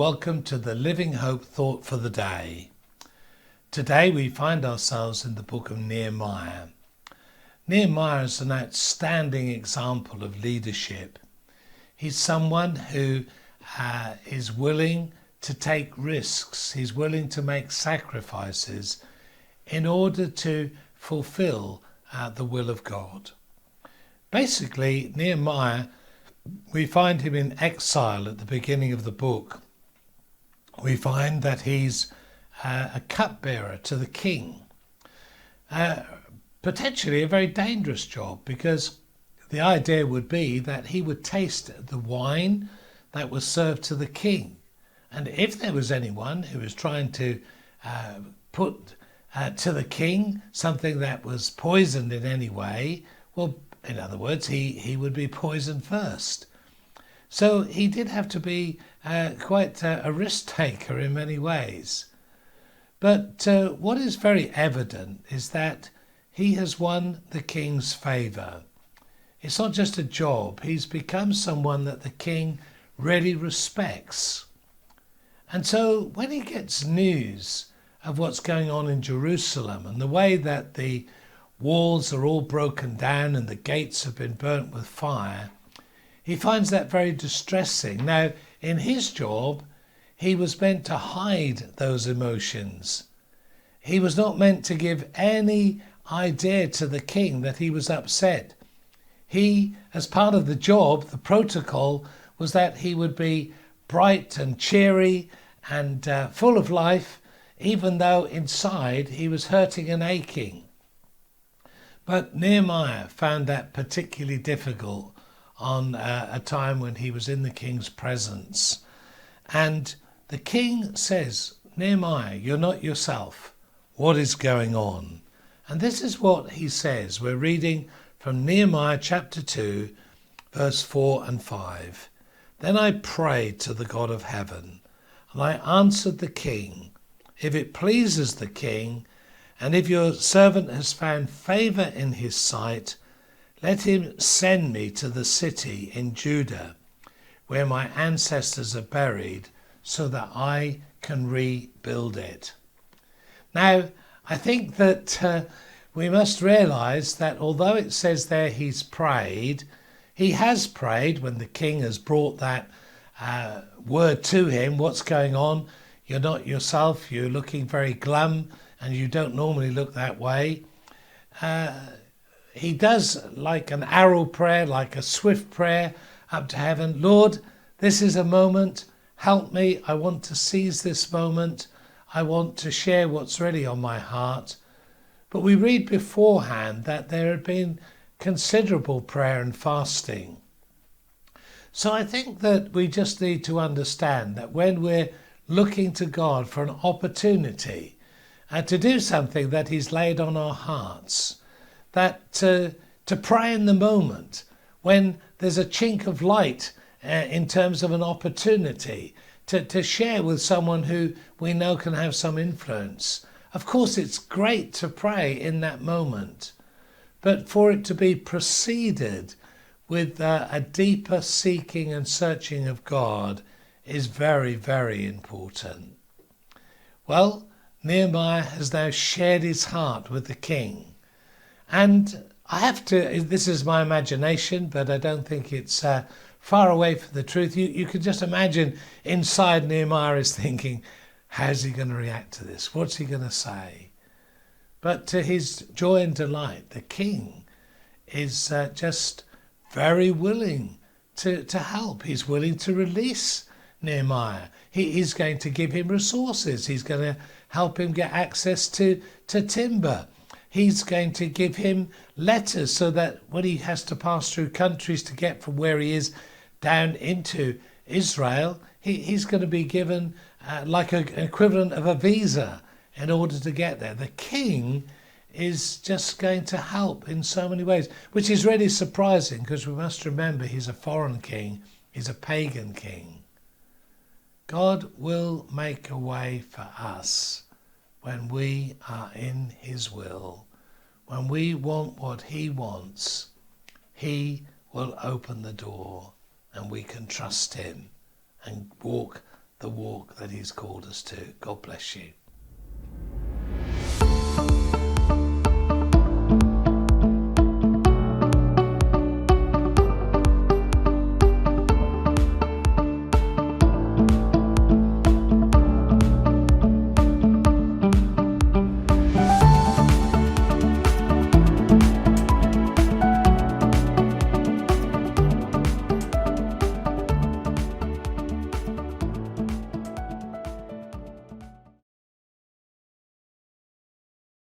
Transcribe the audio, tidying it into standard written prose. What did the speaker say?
welcome to the Living Hope Thought for the Day. Today we find ourselves in the book of Nehemiah. Nehemiah is an outstanding example of leadership. He's someone who is willing to take risks. He's willing to make sacrifices in order to fulfill the will of God. Basically, Nehemiah, we find him in exile at the beginning of the book. We find that he's a cupbearer to the king. Potentially a very dangerous job, because the idea would be that he would taste the wine that was served to the king. And if there was anyone who was trying to put to the king something that was poisoned in any way, well, in other words, he would be poisoned first. So he did have to be quite a risk taker in many ways. But what is very evident is that he has won the king's favour. It's not just a job, he's become someone that the king really respects. And so when he gets news of what's going on in Jerusalem and the way that the walls are all broken down and the gates have been burnt with fire, he finds that very distressing. Now, in his job, he was meant to hide those emotions. He was not meant to give any idea to the king that he was upset. He, as part of the job, the protocol was that he would be bright and cheery and full of life, even though inside he was hurting and aching. But Nehemiah found that particularly difficult on a time when he was in the king's presence. And the king says, "Nehemiah, you're not yourself. What is going on?" And this is what he says. We're reading from Nehemiah chapter 2, verse 4 and 5. "Then I prayed to the God of heaven, and I answered the king, if it pleases the king, and if your servant has found favour in his sight, let him send me to the city in Judah, where my ancestors are buried, so that I can rebuild it." Now, I think that we must realise that although it says there he's prayed, he has prayed when the king has brought that word to him. What's going on? You're not yourself. You're looking very glum, and you don't normally look that way. He does like an arrow prayer, like a swift prayer up to heaven. "Lord, this is a moment. Help me. I want to seize this moment. I want to share what's really on my heart." But we read beforehand that there had been considerable prayer and fasting. So I think that we just need to understand that when we're looking to God for an opportunity to do something that he's laid on our hearts, that to pray in the moment when there's a chink of light in terms of an opportunity to share with someone who we know can have some influence. Of course, it's great to pray in that moment, but for it to be preceded with a deeper seeking and searching of God is very, very important. Well, Nehemiah has now shared his heart with the king. And this is my imagination, but I don't think it's far away from the truth. You could just imagine inside Nehemiah is thinking, how's he going to react to this? What's he going to say? But to his joy and delight, the king is just very willing to help. He's willing to release Nehemiah. He's going to give him resources. He's going to help him get access to timber. He's going to give him letters so that when he has to pass through countries to get from where he is down into Israel, he's going to be given like an equivalent of a visa in order to get there. The king is just going to help in so many ways, which is really surprising because we must remember he's a foreign king, he's a pagan king. God will make a way for us when we are in his will. When we want what he wants, he will open the door and we can trust him and walk the walk that He's called us to. God bless you.